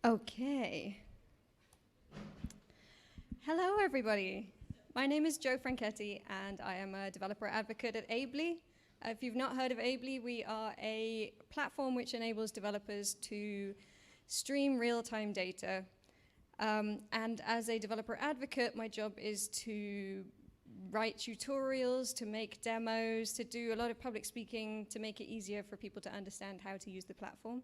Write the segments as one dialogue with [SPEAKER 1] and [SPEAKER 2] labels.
[SPEAKER 1] Okay. Hello, everybody. My name is Jo Frachetti, and I am a developer advocate at Ably. If you've not heard of Ably, we are a platform which enables developers to stream real-time data. And as a developer advocate, my job is to write tutorials, to make demos, to do a lot of public speaking, to make it easier for people to understand how to use the platform.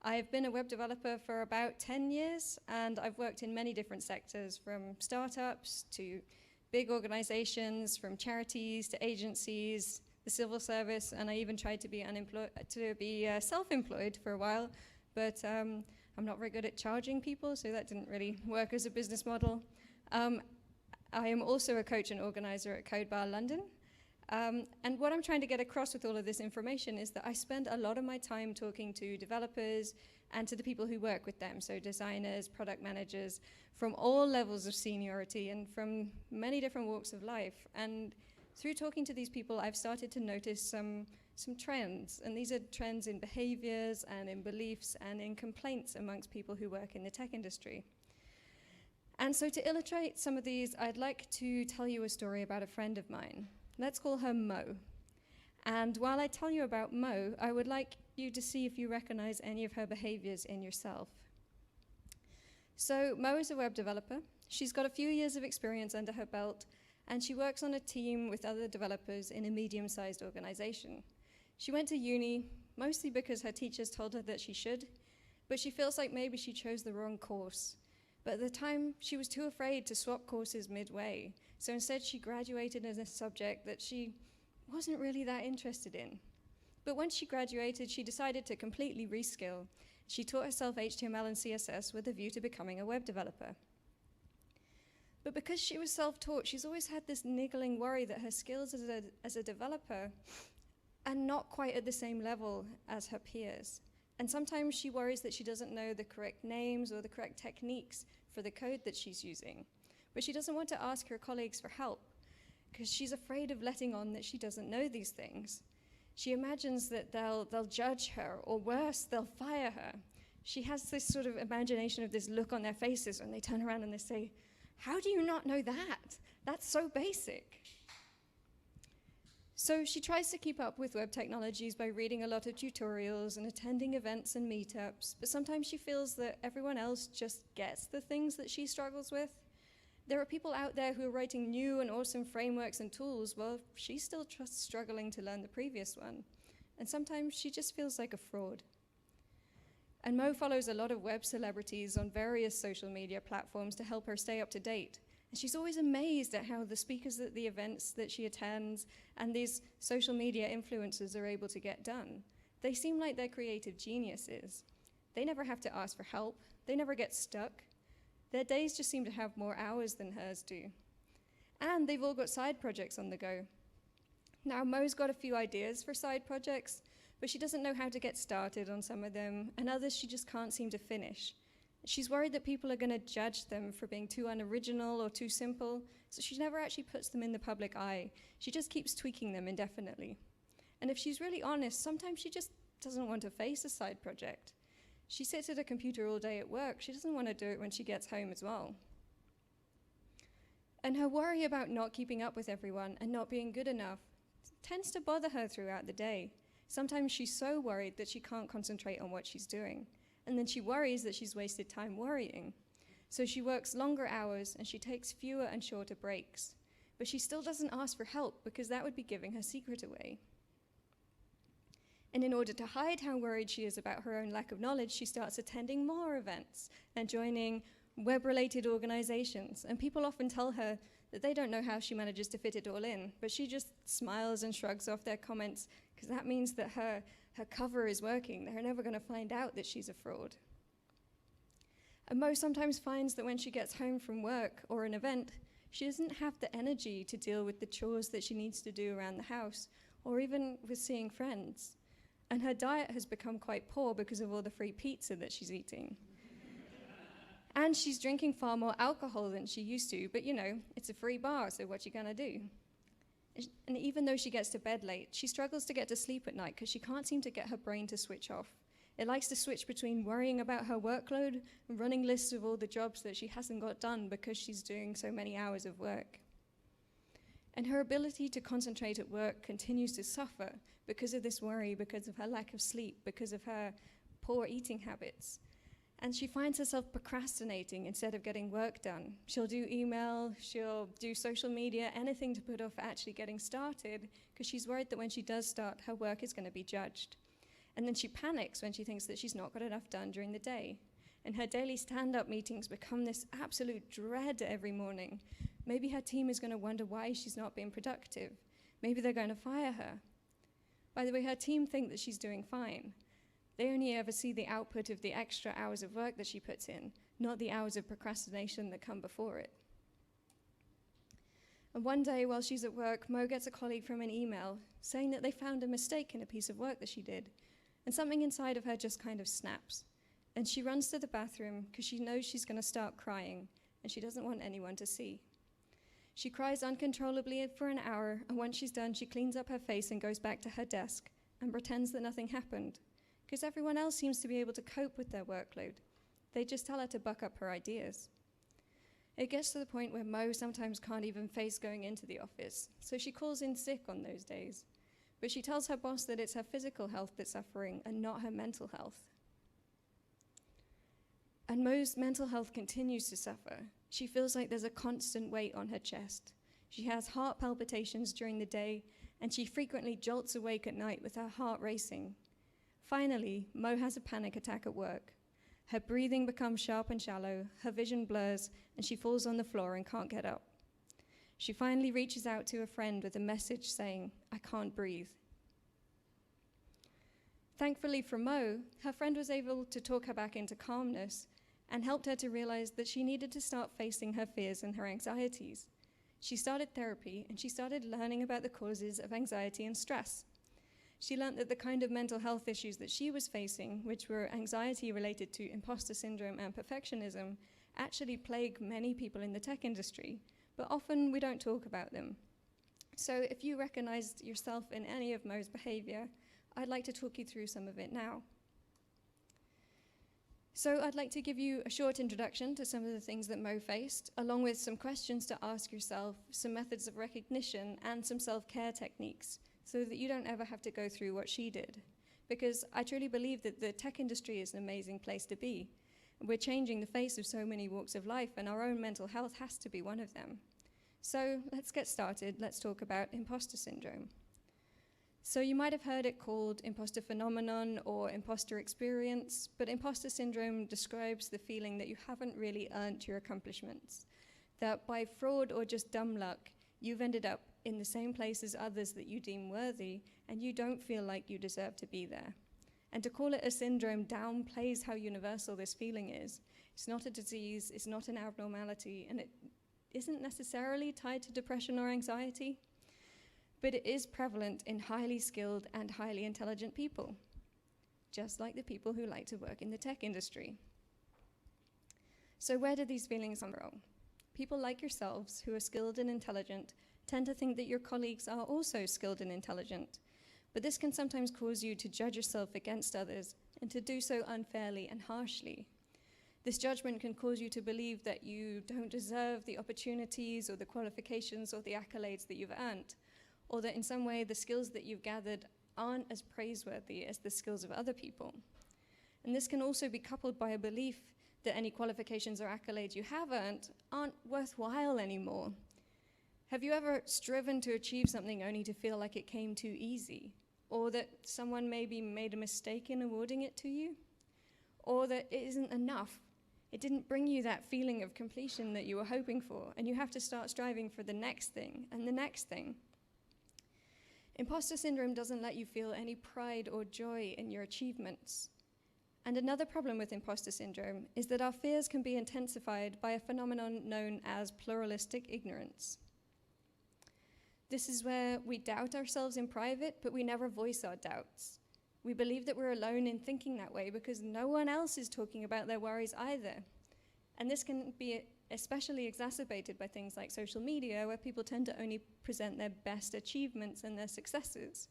[SPEAKER 1] I've been a web developer for about 10 years, and I've worked in many different sectors, from startups to big organizations, from charities to agencies, the civil service, and I even tried to be self-employed for a while, but I'm not very good at charging people, so that didn't really work as a business model. I am also a coach and organizer at Code Bar London. And what I'm trying to get across with all of this information is that I spend a lot of my time talking to developers and to the people who work with them, so designers, product managers, from all levels of seniority and from many different walks of life. And through talking to these people, I've started to notice some trends, and these are trends in behaviors and in beliefs and in complaints amongst people who work in the tech industry. And so to illustrate some of these, I'd like to tell you a story about a friend of mine. Let's call her Mo. And while I tell you about Mo, I would like you to see if you recognize any of her behaviors in yourself. So Mo is a web developer. She's got a few years of experience under her belt, and she works on a team with other developers in a medium-sized organization. She went to uni, mostly because her teachers told her that she should, but she feels like maybe she chose the wrong course. But at the time, she was too afraid to swap courses midway. So instead, she graduated in a subject that she wasn't really that interested in. But once she graduated, she decided to completely reskill. She taught herself HTML and CSS with a view to becoming a web developer. But because she was self-taught, she's always had this niggling worry that her skills as a developer are not quite at the same level as her peers. And sometimes she worries that she doesn't know the correct names or the correct techniques for the code that she's using. But she doesn't want to ask her colleagues for help because she's afraid of letting on that she doesn't know these things. She imagines that they'll judge her, or worse, they'll fire her. She has this sort of imagination of this look on their faces when they turn around and they say, "How do you not know that? That's so basic." So she tries to keep up with web technologies by reading a lot of tutorials and attending events and meetups, but sometimes she feels that everyone else just gets the things that she struggles with. There are people out there who are writing new and awesome frameworks and tools, while she's still just struggling to learn the previous one. And sometimes she just feels like a fraud. And Mo follows a lot of web celebrities on various social media platforms to help her stay up to date. And she's always amazed at how the speakers at the events that she attends and these social media influencers are able to get done. They seem like they're creative geniuses. They never have to ask for help. They never get stuck. Their days just seem to have more hours than hers do. And they've all got side projects on the go. Now, Mo's got a few ideas for side projects, but she doesn't know how to get started on some of them, and others she just can't seem to finish. She's worried that people are going to judge them for being too unoriginal or too simple, so she never actually puts them in the public eye. She just keeps tweaking them indefinitely. And if she's really honest, sometimes she just doesn't want to face a side project. She sits at a computer all day at work. She doesn't want to do it when she gets home as well. And her worry about not keeping up with everyone and not being good enough tends to bother her throughout the day. Sometimes she's so worried that she can't concentrate on what she's doing. And then she worries that she's wasted time worrying. So she works longer hours and she takes fewer and shorter breaks. But she still doesn't ask for help because that would be giving her secret away. And in order to hide how worried she is about her own lack of knowledge, she starts attending more events and joining web-related organizations. And people often tell her that they don't know how she manages to fit it all in, but she just smiles and shrugs off their comments because that means that her cover is working. They're never going to find out that she's a fraud. And Mo sometimes finds that when she gets home from work or an event, she doesn't have the energy to deal with the chores that she needs to do around the house, or even with seeing friends. And her diet has become quite poor because of all the free pizza that she's eating. And she's drinking far more alcohol than she used to, but you know, it's a free bar, so what you gonna do? And even though she gets to bed late, she struggles to get to sleep at night because she can't seem to get her brain to switch off. It likes to switch between worrying about her workload and running lists of all the jobs that she hasn't got done because she's doing so many hours of work. And her ability to concentrate at work continues to suffer because of this worry, because of her lack of sleep, because of her poor eating habits. And she finds herself procrastinating instead of getting work done. She'll do email, she'll do social media, anything to put off actually getting started, because she's worried that when she does start, her work is going to be judged. And then she panics when she thinks that she's not got enough done during the day. And her daily stand-up meetings become this absolute dread every morning. Maybe her team is going to wonder why she's not being productive. Maybe they're going to fire her. By the way, her team think that she's doing fine. They only ever see the output of the extra hours of work that she puts in, not the hours of procrastination that come before it. And one day while she's at work, Mo gets a colleague from an email saying that they found a mistake in a piece of work that she did. And something inside of her just kind of snaps. And she runs to the bathroom because she knows she's going to start crying and she doesn't want anyone to see. She cries uncontrollably for an hour, and once she's done, she cleans up her face and goes back to her desk and pretends that nothing happened, because everyone else seems to be able to cope with their workload. They just tell her to buck up her ideas. It gets to the point where Mo sometimes can't even face going into the office, so she calls in sick on those days. But she tells her boss that it's her physical health that's suffering and not her mental health. And Mo's mental health continues to suffer. She feels like there's a constant weight on her chest. She has heart palpitations during the day, and she frequently jolts awake at night with her heart racing. Finally, Mo has a panic attack at work. Her breathing becomes sharp and shallow, her vision blurs, and she falls on the floor and can't get up. She finally reaches out to a friend with a message saying, "I can't breathe." Thankfully for Mo, her friend was able to talk her back into calmness and helped her to realize that she needed to start facing her fears and her anxieties. She started therapy, and she started learning about the causes of anxiety and stress. She learned that the kind of mental health issues that she was facing, which were anxiety related to imposter syndrome and perfectionism, actually plague many people in the tech industry, but often we don't talk about them. So if you recognized yourself in any of Mo's behavior, I'd like to talk you through some of it now. So I'd like to give you a short introduction to some of the things that Mo faced, along with some questions to ask yourself, some methods of recognition, and some self-care techniques, so that you don't ever have to go through what she did. Because I truly believe that the tech industry is an amazing place to be. We're changing the face of so many walks of life, and our own mental health has to be one of them. So let's get started. Let's talk about imposter syndrome. So you might have heard it called imposter phenomenon or imposter experience, but imposter syndrome describes the feeling that you haven't really earned your accomplishments, that by fraud or just dumb luck, you've ended up in the same place as others that you deem worthy, and you don't feel like you deserve to be there. And to call it a syndrome downplays how universal this feeling is. It's not a disease, it's not an abnormality, and it isn't necessarily tied to depression or anxiety, but it is prevalent in highly skilled and highly intelligent people, just like the people who like to work in the tech industry. So where do these feelings come from? People like yourselves who are skilled and intelligent tend to think that your colleagues are also skilled and intelligent, but this can sometimes cause you to judge yourself against others and to do so unfairly and harshly. This judgment can cause you to believe that you don't deserve the opportunities or the qualifications or the accolades that you've earned, or that in some way the skills that you've gathered aren't as praiseworthy as the skills of other people. And this can also be coupled by a belief that any qualifications or accolades you have earned aren't worthwhile anymore. Have you ever striven to achieve something only to feel like it came too easy? Or that someone maybe made a mistake in awarding it to you? Or that it isn't enough? It didn't bring you that feeling of completion that you were hoping for, and you have to start striving for the next thing and the next thing. Imposter syndrome doesn't let you feel any pride or joy in your achievements. And another problem with imposter syndrome is that our fears can be intensified by a phenomenon known as pluralistic ignorance. This is where we doubt ourselves in private, but we never voice our doubts. We believe that we're alone in thinking that way because no one else is talking about their worries either. And this can be especially exacerbated by things like social media, where people tend to only present their best achievements and their successes.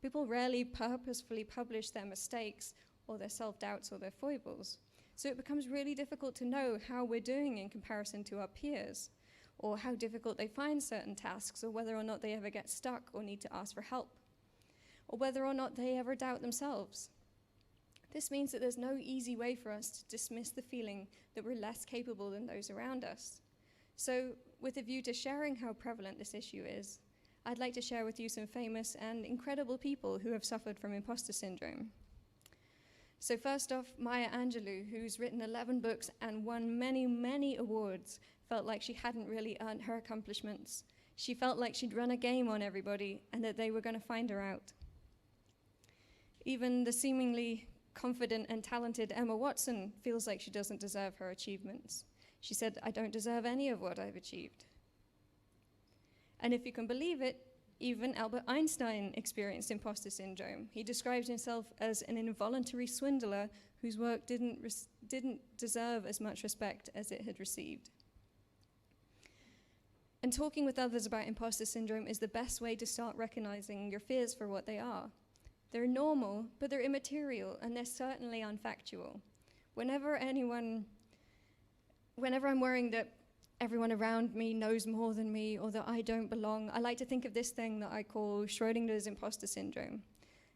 [SPEAKER 1] People rarely purposefully publish their mistakes or their self-doubts or their foibles. So it becomes really difficult to know how we're doing in comparison to our peers, or how difficult they find certain tasks, or whether or not they ever get stuck or need to ask for help, or whether or not they ever doubt themselves. This means that there's no easy way for us to dismiss the feeling that we're less capable than those around us. So, with a view to sharing how prevalent this issue is, I'd like to share with you some famous and incredible people who have suffered from imposter syndrome. So first off, Maya Angelou, who's written 11 books and won many, many awards, felt like she hadn't really earned her accomplishments. She felt like she'd run a game on everybody and that they were going to find her out. Even the seemingly confident and talented Emma Watson feels like she doesn't deserve her achievements. She said, "I don't deserve any of what I've achieved." And if you can believe it, even Albert Einstein experienced imposter syndrome. He described himself as an involuntary swindler whose work didn't deserve as much respect as it had received. And talking with others about imposter syndrome is the best way to start recognizing your fears for what they are. They're normal, but they're immaterial, and they're certainly unfactual. Whenever I'm worrying that everyone around me knows more than me or that I don't belong, I like to think of this thing that I call Schrodinger's imposter syndrome.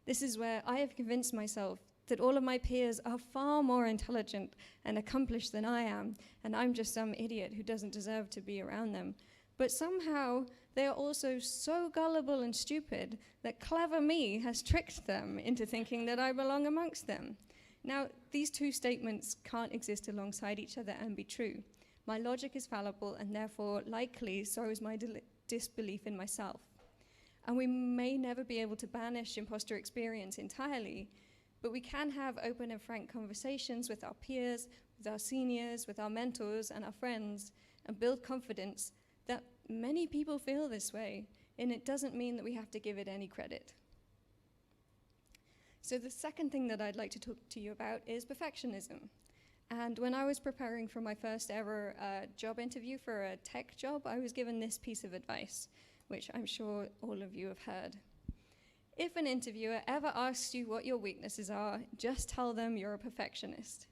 [SPEAKER 1] This is where I have convinced myself that all of my peers are far more intelligent and accomplished than I am, and I'm just some idiot who doesn't deserve to be around them. But somehow they are also so gullible and stupid that clever me has tricked them into thinking that I belong amongst them. Now, these two statements can't exist alongside each other and be true. My logic is fallible, and therefore, likely, so is my disbelief in myself. And we may never be able to banish imposter experience entirely, but we can have open and frank conversations with our peers, with our seniors, with our mentors and our friends, and build confidence that many people feel this way, and it doesn't mean that we have to give it any credit. So the second thing that I'd like to talk to you about is perfectionism. And when I was preparing for my first ever job interview for a tech job, I was given this piece of advice, which I'm sure all of you have heard. If an interviewer ever asks you what your weaknesses are, just tell them you're a perfectionist.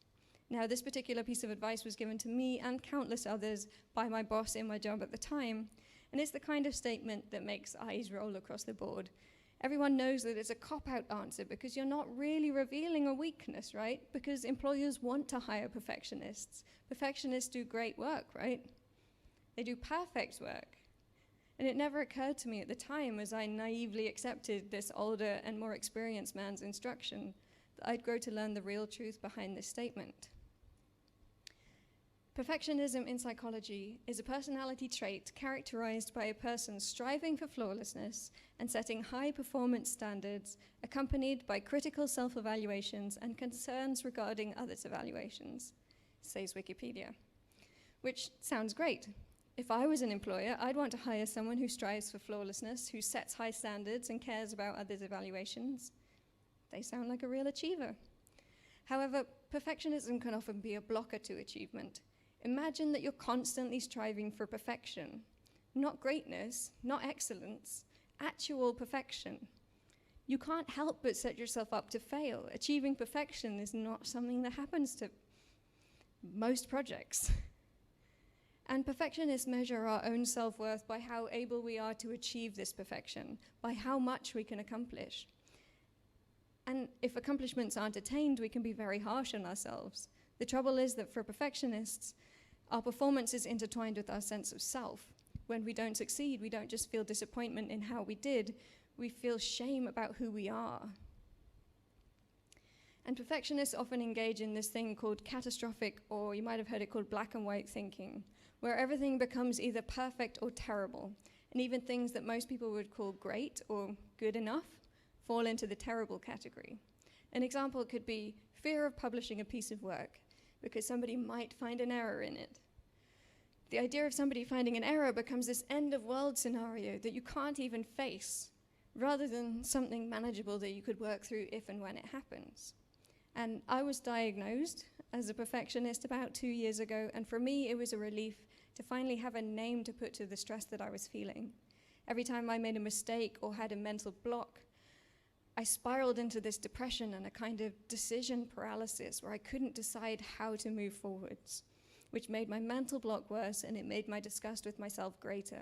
[SPEAKER 1] Now, this particular piece of advice was given to me and countless others by my boss in my job at the time, and it's the kind of statement that makes eyes roll across the board. Everyone knows that it's a cop-out answer because you're not really revealing a weakness, right? Because employers want to hire perfectionists. Perfectionists do great work, right? They do perfect work. And it never occurred to me at the time, as I naively accepted this older and more experienced man's instruction, that I'd grow to learn the real truth behind this statement. Perfectionism in psychology is a personality trait characterized by a person striving for flawlessness and setting high performance standards, accompanied by critical self-evaluations and concerns regarding others' evaluations, says Wikipedia. Which sounds great. If I was an employer, I'd want to hire someone who strives for flawlessness, who sets high standards and cares about others' evaluations. They sound like a real achiever. However, perfectionism can often be a blocker to achievement. Imagine that you're constantly striving for perfection. Not greatness, not excellence, actual perfection. You can't help but set yourself up to fail. Achieving perfection is not something that happens to most projects. And perfectionists measure our own self-worth by how able we are to achieve this perfection, by how much we can accomplish. And if accomplishments aren't attained, we can be very harsh on ourselves. The trouble is that for perfectionists, our performance is intertwined with our sense of self. When we don't succeed, we don't just feel disappointment in how we did, we feel shame about who we are. And perfectionists often engage in this thing called catastrophic, or you might have heard it called black and white thinking, where everything becomes either perfect or terrible, and even things that most people would call great or good enough fall into the terrible category. An example could be fear of publishing a piece of work, because somebody might find an error in it. The idea of somebody finding an error becomes this end-of-world scenario that you can't even face, rather than something manageable that you could work through if and when it happens. And I was diagnosed as a perfectionist about 2 years ago, and for me it was a relief to finally have a name to put to the stress that I was feeling. Every time I made a mistake or had a mental block, I spiraled into this depression and a kind of decision paralysis where I couldn't decide how to move forwards, which made my mental block worse and it made my disgust with myself greater.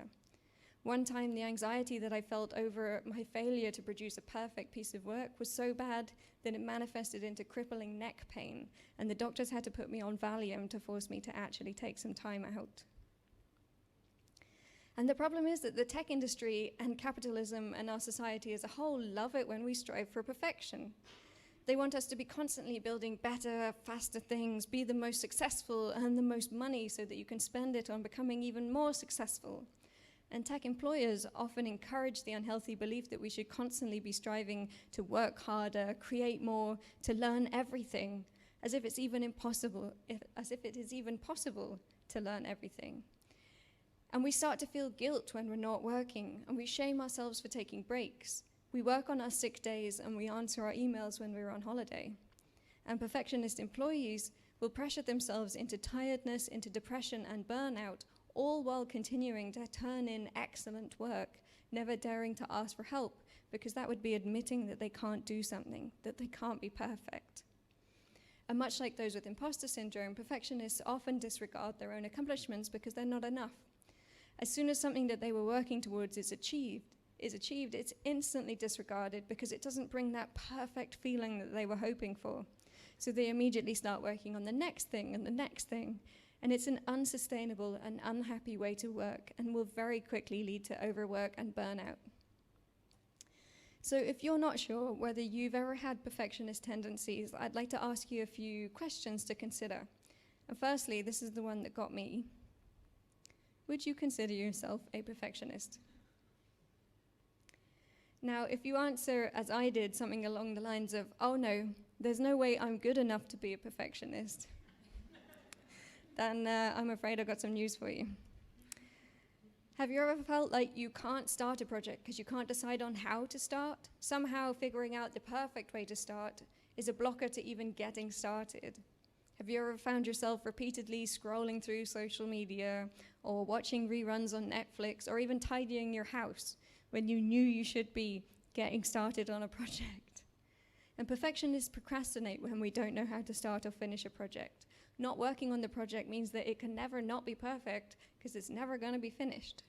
[SPEAKER 1] One time, the anxiety that I felt over my failure to produce a perfect piece of work was so bad that it manifested into crippling neck pain, and the doctors had to put me on Valium to force me to actually take some time out. And the problem is that the tech industry and capitalism and our society as a whole love it when we strive for perfection. They want us to be constantly building better, faster things, be the most successful, earn the most money so that you can spend it on becoming even more successful. And tech employers often encourage the unhealthy belief that we should constantly be striving to work harder, create more, to learn everything, as if it is even possible to learn everything. And we start to feel guilt when we're not working, and we shame ourselves for taking breaks. We work on our sick days, and we answer our emails when we're on holiday. And perfectionist employees will pressure themselves into tiredness, into depression and burnout, all while continuing to turn in excellent work, never daring to ask for help, because that would be admitting that they can't do something, that they can't be perfect. And much like those with imposter syndrome, perfectionists often disregard their own accomplishments because they're not enough. As soon as something that they were working towards is achieved, it's instantly disregarded because it doesn't bring that perfect feeling that they were hoping for. So they immediately start working on the next thing and the next thing. And it's an unsustainable and unhappy way to work and will very quickly lead to overwork and burnout. So if you're not sure whether you've ever had perfectionist tendencies, I'd like to ask you a few questions to consider. And firstly, this is the one that got me. Would you consider yourself a perfectionist? Now, if you answer, as I did, something along the lines of, oh no, there's no way I'm good enough to be a perfectionist, then I'm afraid I've got some news for you. Have you ever felt like you can't start a project because you can't decide on how to start? Somehow figuring out the perfect way to start is a blocker to even getting started. Have you ever found yourself repeatedly scrolling through social media or watching reruns on Netflix or even tidying your house when you knew you should be getting started on a project? And perfectionists procrastinate when we don't know how to start or finish a project. Not working on the project means that it can never not be perfect because it's never going to be finished.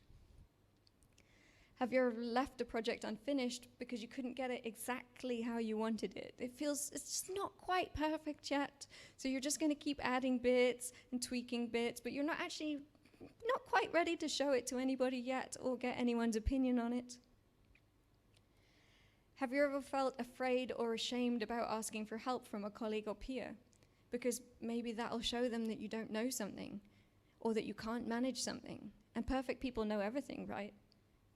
[SPEAKER 1] Have you ever left a project unfinished because you couldn't get it exactly how you wanted it? It's just not quite perfect yet, so you're just going to keep adding bits and tweaking bits, but you're not quite ready to show it to anybody yet or get anyone's opinion on it. Have you ever felt afraid or ashamed about asking for help from a colleague or peer? Because maybe that'll show them that you don't know something or that you can't manage something. And perfect people know everything, right?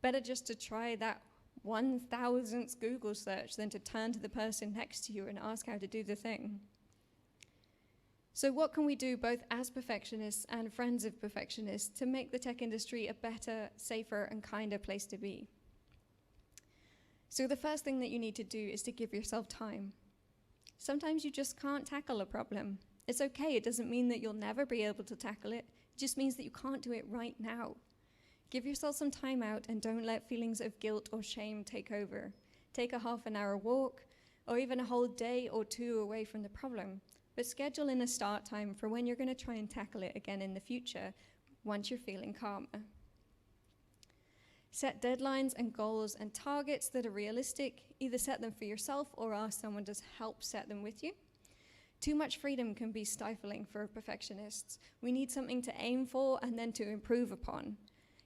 [SPEAKER 1] Better just to try that 1,000th Google search than to turn to the person next to you and ask how to do the thing. So what can we do both as perfectionists and friends of perfectionists to make the tech industry a better, safer, and kinder place to be? So the first thing that you need to do is to give yourself time. Sometimes you just can't tackle a problem. It's okay, it doesn't mean that you'll never be able to tackle it. It just means that you can't do it right now. Give yourself some time out and don't let feelings of guilt or shame take over. Take a half-an-hour walk or even a whole day or two away from the problem, but schedule in a start time for when you're going to try and tackle it again in the future once you're feeling calmer. Set deadlines and goals and targets that are realistic. Either set them for yourself or ask someone to help set them with you. Too much freedom can be stifling for perfectionists. We need something to aim for and then to improve upon.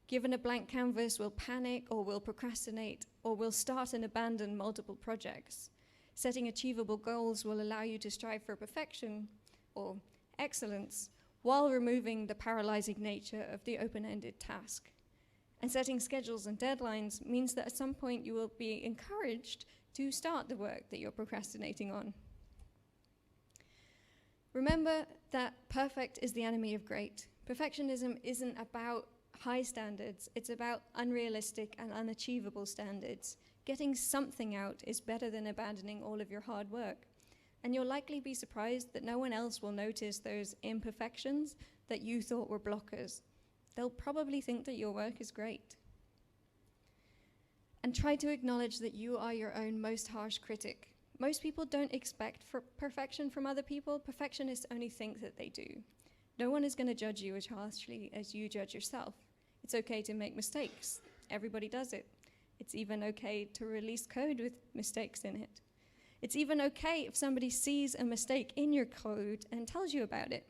[SPEAKER 1] Given a blank canvas, we'll panic or we'll procrastinate or we'll start and abandon multiple projects. Setting achievable goals will allow you to strive for perfection or excellence while removing the paralyzing nature of the open-ended task. And setting schedules and deadlines means that at some point you will be encouraged to start the work that you're procrastinating on. Remember that perfect is the enemy of great. Perfectionism isn't about high standards, it's about unrealistic and unachievable standards. Getting something out is better than abandoning all of your hard work. And you'll likely be surprised that no one else will notice those imperfections that you thought were blockers. They'll probably think that your work is great. And try to acknowledge that you are your own most harsh critic. Most people don't expect perfection from other people. Perfectionists only think that they do. No one is going to judge you as harshly as you judge yourself. It's okay to make mistakes. Everybody does it. It's even okay to release code with mistakes in it. It's even okay if somebody sees a mistake in your code and tells you about it.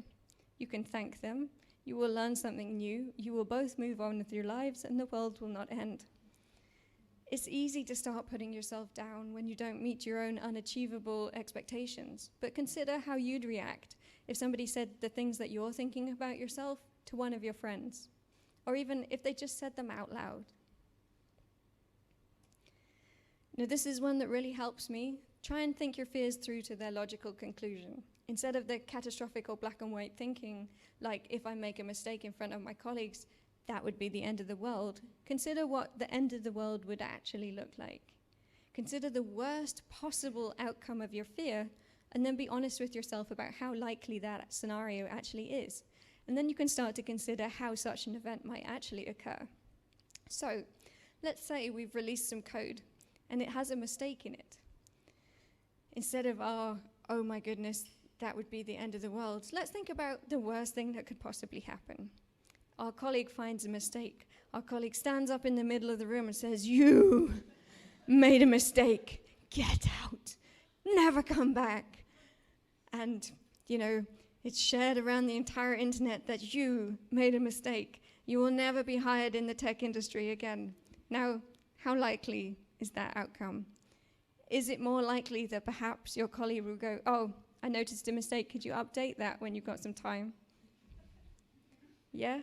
[SPEAKER 1] You can thank them. You will learn something new. You will both move on with your lives, and the world will not end. It's easy to start putting yourself down when you don't meet your own unachievable expectations, but consider how you'd react if somebody said the things that you're thinking about yourself to one of your friends, or even if they just said them out loud. Now, this is one that really helps me. Try and think your fears through to their logical conclusion. Instead of the catastrophic or black and white thinking, like if I make a mistake in front of my colleagues, that would be the end of the world. Consider what the end of the world would actually look like. Consider the worst possible outcome of your fear, and then be honest with yourself about how likely that scenario actually is. And then you can start to consider how such an event might actually occur. So, let's say we've released some code, and it has a mistake in it. Instead of, oh my goodness, that would be the end of the world, let's think about the worst thing that could possibly happen. Our colleague finds a mistake. Our colleague stands up in the middle of the room and says, "You made a mistake. Get out. Never come back." And, it's shared around the entire internet that you made a mistake. You will never be hired in the tech industry again. Now, how likely is that outcome? Is it more likely that perhaps your colleague will go, "Oh, I noticed a mistake. Could you update that when you've got some time?" Yeah?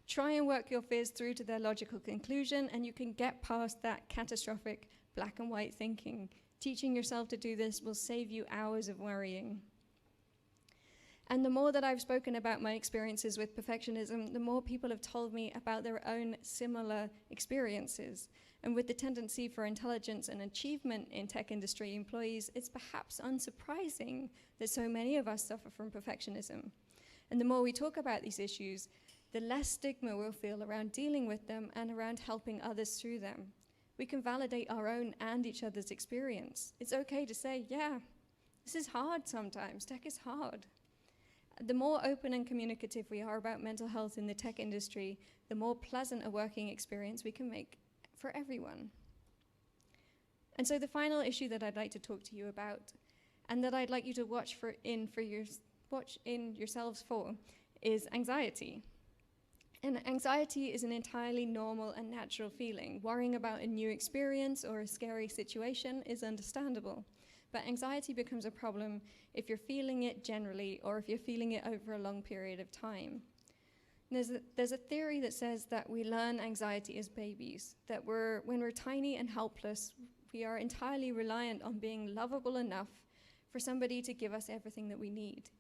[SPEAKER 1] Try and work your fears through to their logical conclusion, and you can get past that catastrophic black and white thinking. Teaching yourself to do this will save you hours of worrying. And the more that I've spoken about my experiences with perfectionism, the more people have told me about their own similar experiences. And with the tendency for intelligence and achievement in tech industry employees, it's perhaps unsurprising that so many of us suffer from perfectionism. And the more we talk about these issues, the less stigma we'll feel around dealing with them and around helping others through them. We can validate our own and each other's experience. It's okay to say, yeah, this is hard sometimes. Tech is hard. The more open and communicative we are about mental health in the tech industry, the more pleasant a working experience we can make for everyone. And so the final issue that I'd like to talk to you about, and that I'd like you to watch in yourselves for, is anxiety. And anxiety is an entirely normal and natural feeling. Worrying about a new experience or a scary situation is understandable. But anxiety becomes a problem if you're feeling it generally or if you're feeling it over a long period of time. There's a theory that says that we learn anxiety as babies, that when we're tiny and helpless, we are entirely reliant on being lovable enough for somebody to give us everything that we need.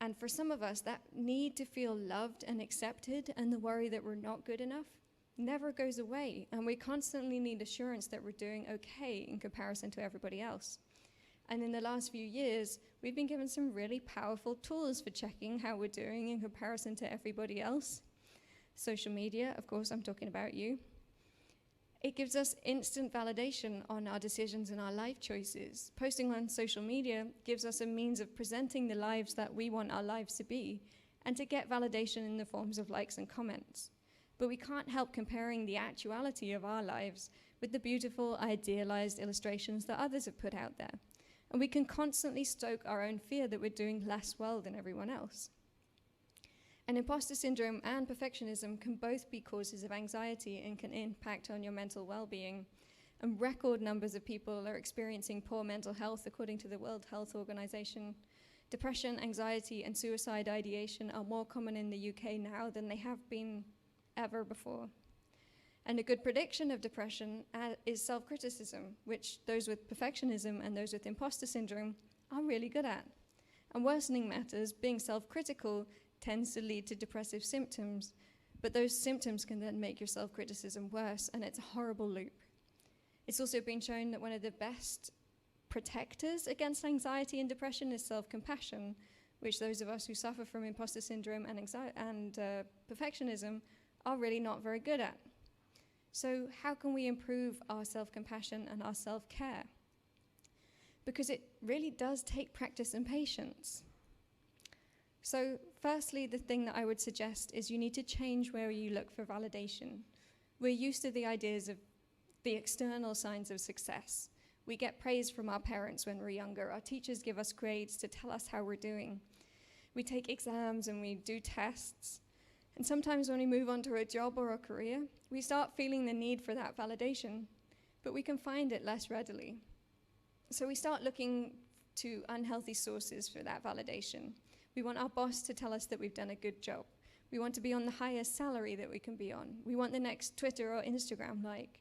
[SPEAKER 1] And for some of us, that need to feel loved and accepted and the worry that we're not good enough never goes away. And we constantly need assurance that we're doing okay in comparison to everybody else. And in the last few years, we've been given some really powerful tools for checking how we're doing in comparison to everybody else. Social media, of course, I'm talking about you. It gives us instant validation on our decisions and our life choices. Posting on social media gives us a means of presenting the lives that we want our lives to be, and to get validation in the forms of likes and comments. But we can't help comparing the actuality of our lives with the beautiful, idealized illustrations that others have put out there. And we can constantly stoke our own fear that we're doing less well than everyone else. And imposter syndrome and perfectionism can both be causes of anxiety and can impact on your mental well-being. And record numbers of people are experiencing poor mental health, according to the World Health Organization. Depression, anxiety, and suicide ideation are more common in the UK now than they have been ever before. And a good prediction of depression is self-criticism, which those with perfectionism and those with imposter syndrome are really good at. And worsening matters, being self-critical tends to lead to depressive symptoms, but those symptoms can then make your self-criticism worse, and it's a horrible loop. It's also been shown that one of the best protectors against anxiety and depression is self-compassion, which those of us who suffer from imposter syndrome and perfectionism are really not very good at. So how can we improve our self-compassion and our self-care? Because it really does take practice and patience. So firstly, the thing that I would suggest is you need to change where you look for validation. We're used to the ideas of the external signs of success. We get praise from our parents when we're younger. Our teachers give us grades to tell us how we're doing. We take exams and we do tests. And sometimes when we move on to a job or a career, we start feeling the need for that validation, but we can find it less readily. So we start looking to unhealthy sources for that validation. We want our boss to tell us that we've done a good job. We want to be on the highest salary that we can be on. We want the next Twitter or Instagram like.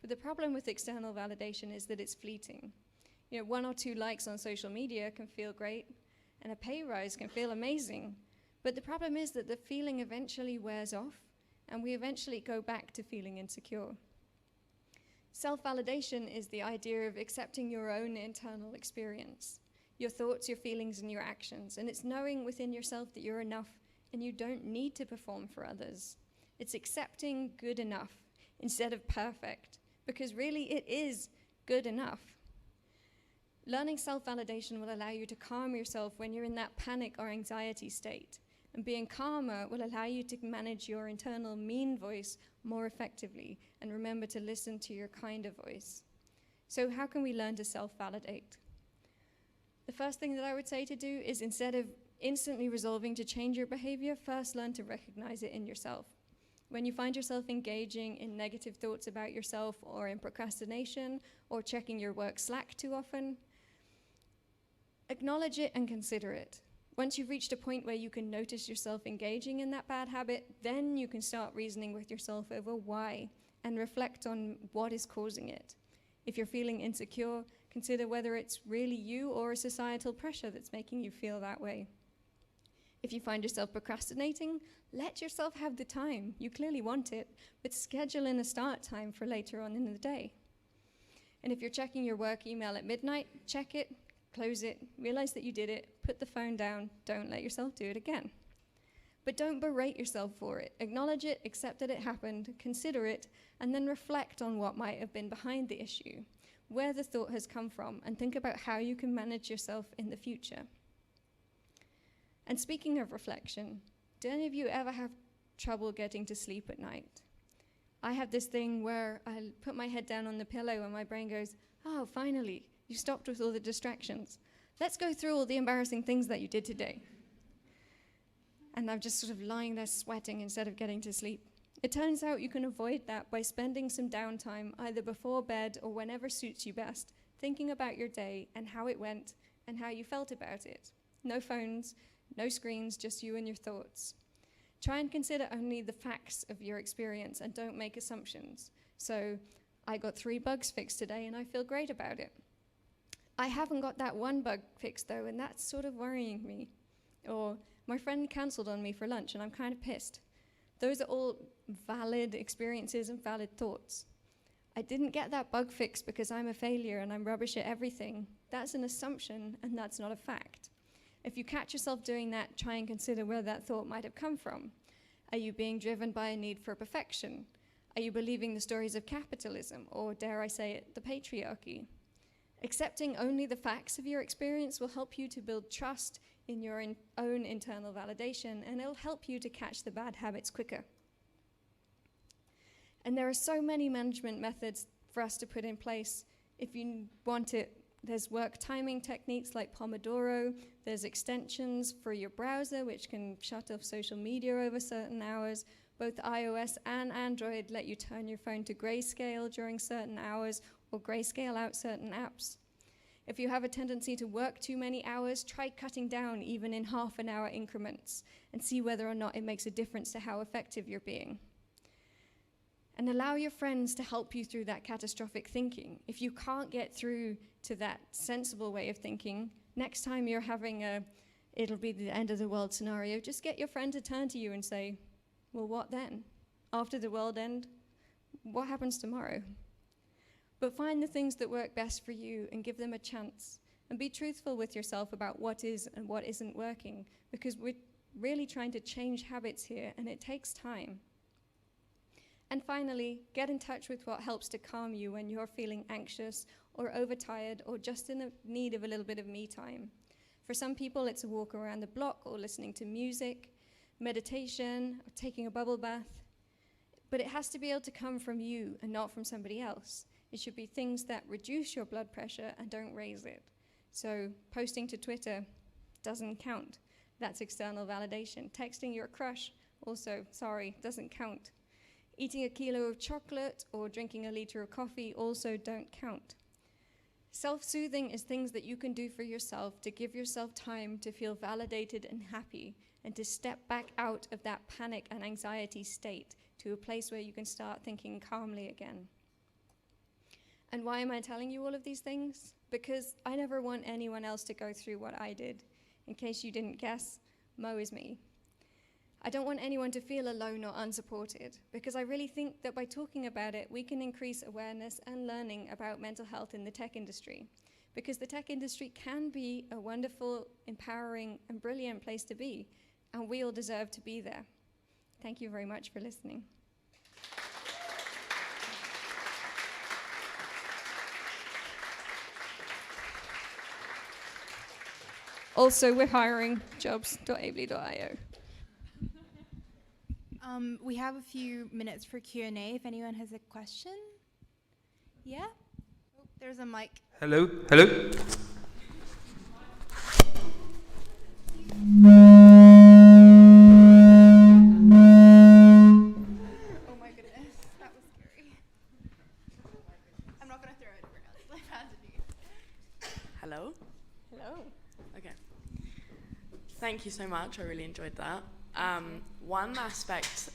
[SPEAKER 1] But the problem with external validation is that it's fleeting. 1 or 2 likes on social media can feel great, and a pay rise can feel amazing. But the problem is that the feeling eventually wears off, and we eventually go back to feeling insecure. Self-validation is the idea of accepting your own internal experience, your thoughts, your feelings, and your actions. And it's knowing within yourself that you're enough and you don't need to perform for others. It's accepting good enough instead of perfect, because really it is good enough. Learning self-validation will allow you to calm yourself when you're in that panic or anxiety state. And being calmer will allow you to manage your internal mean voice more effectively and remember to listen to your kinder voice. So how can we learn to self-validate? The first thing that I would say to do is, instead of instantly resolving to change your behavior, first learn to recognize it in yourself. When you find yourself engaging in negative thoughts about yourself, or in procrastination, or checking your work Slack too often, acknowledge it and consider it. Once you've reached a point where you can notice yourself engaging in that bad habit, then you can start reasoning with yourself over why and reflect on what is causing it. If you're feeling insecure, consider whether it's really you or a societal pressure that's making you feel that way. If you find yourself procrastinating, let yourself have the time. You clearly want it, but schedule in a start time for later on in the day. And if you're checking your work email at midnight, check it, close it, realize that you did it, put the phone down, don't let yourself do it again. But don't berate yourself for it. Acknowledge it, accept that it happened, consider it, and then reflect on what might have been behind the issue, where the thought has come from, and think about how you can manage yourself in the future. And speaking of reflection, do any of you ever have trouble getting to sleep at night? I have this thing where I put my head down on the pillow and my brain goes, oh, finally, you stopped with all the distractions. Let's go through all the embarrassing things that you did today. And I'm just sort of lying there sweating instead of getting to sleep. It turns out you can avoid that by spending some downtime either before bed or whenever suits you best, thinking about your day and how it went and how you felt about it. No phones, no screens, just you and your thoughts. Try and consider only the facts of your experience and don't make assumptions. So, I got 3 bugs fixed today and I feel great about it. I haven't got that one bug fixed though, and that's sort of worrying me. Or, my friend cancelled on me for lunch and I'm kind of pissed. Those are all valid experiences and valid thoughts. I didn't get that bug fixed because I'm a failure and I'm rubbish at everything. That's an assumption and that's not a fact. If you catch yourself doing that, try and consider where that thought might have come from. Are you being driven by a need for perfection? Are you believing the stories of capitalism, or dare I say it, the patriarchy? Accepting only the facts of your experience will help you to build trust in your own internal validation, and it'll help you to catch the bad habits quicker. And there are so many management methods for us to put in place. If you want it, there's work timing techniques like Pomodoro, there's extensions for your browser which can shut off social media over certain hours. Both iOS and Android let you turn your phone to grayscale during certain hours or grayscale out certain apps. If you have a tendency to work too many hours, try cutting down even in half-an-hour increments and see whether or not it makes a difference to how effective you're being. And allow your friends to help you through that catastrophic thinking. If you can't get through to that sensible way of thinking, next time you're having it'll be the end of the world scenario, just get your friend to turn to you and say, well, what then? After the world end, what happens tomorrow? But find the things that work best for you and give them a chance. And be truthful with yourself about what is and what isn't working, because we're really trying to change habits here and it takes time. And finally, get in touch with what helps to calm you when you're feeling anxious or overtired or just in need of a little bit of me time. For some people, it's a walk around the block or listening to music, meditation, or taking a bubble bath. But it has to be able to come from you and not from somebody else. It should be things that reduce your blood pressure and don't raise it. So posting to Twitter doesn't count. That's external validation. Texting your crush, also, sorry, doesn't count. Eating a kilo of chocolate or drinking a liter of coffee also don't count. Self-soothing is things that you can do for yourself to give yourself time to feel validated and happy and to step back out of that panic and anxiety state to a place where you can start thinking calmly again. And why am I telling you all of these things? Because I never want anyone else to go through what I did. In case you didn't guess, Mo is me. I don't want anyone to feel alone or unsupported, because I really think that by talking about it, we can increase awareness and learning about mental health in the tech industry. Because the tech industry can be a wonderful, empowering, and brilliant place to be, and we all deserve to be there. Thank you very much for listening. Also, we're hiring jobs.ably.io.
[SPEAKER 2] We have a few minutes for Q&A if anyone has a question. Yeah? Oh, there's a mic.
[SPEAKER 3] Hello, hello.
[SPEAKER 2] Oh my goodness, that was scary. I'm not going to throw it over now. Like,
[SPEAKER 4] Hello?
[SPEAKER 1] Hello.
[SPEAKER 4] Okay. Thank you so much. I really enjoyed that. One aspect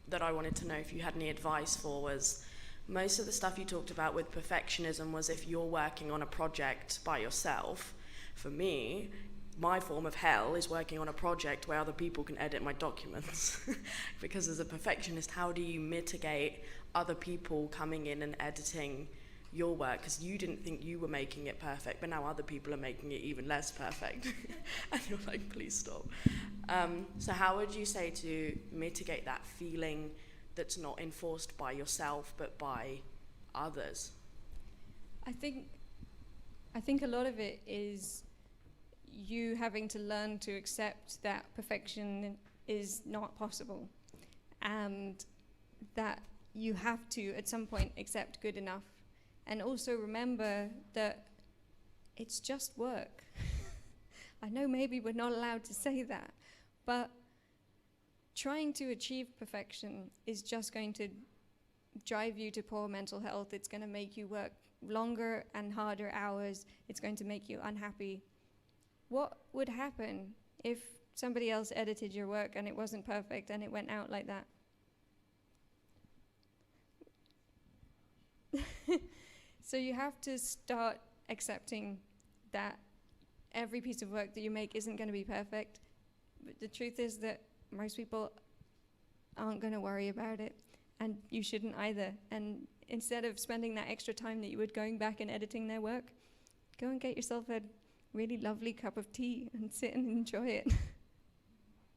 [SPEAKER 4] that I wanted to know if you had any advice for was most of the stuff you talked about with perfectionism was if you're working on a project by yourself. For me, my form of hell is working on a project where other people can edit my documents. Because as a perfectionist, how do you mitigate other people coming in and editing your work? Because you didn't think you were making it perfect, but now other people are making it even less perfect. And you're like, please stop. So how would you say to mitigate that feeling that's not enforced by yourself, but by others?
[SPEAKER 1] I think a lot of it is you having to learn to accept that perfection is not possible, and that you have to, at some point, accept good enough. And also remember that it's just work. I know maybe we're not allowed to say that, but trying to achieve perfection is just going to drive you to poor mental health. It's going to make you work longer and harder hours. It's going to make you unhappy. What would happen if somebody else edited your work and it wasn't perfect and it went out like that? So you have to start accepting that every piece of work that you make isn't going to be perfect. But the truth is that most people aren't going to worry about it, and you shouldn't either. And instead of spending that extra time that you would going back and editing their work, go and get yourself a really lovely cup of tea and sit and enjoy it.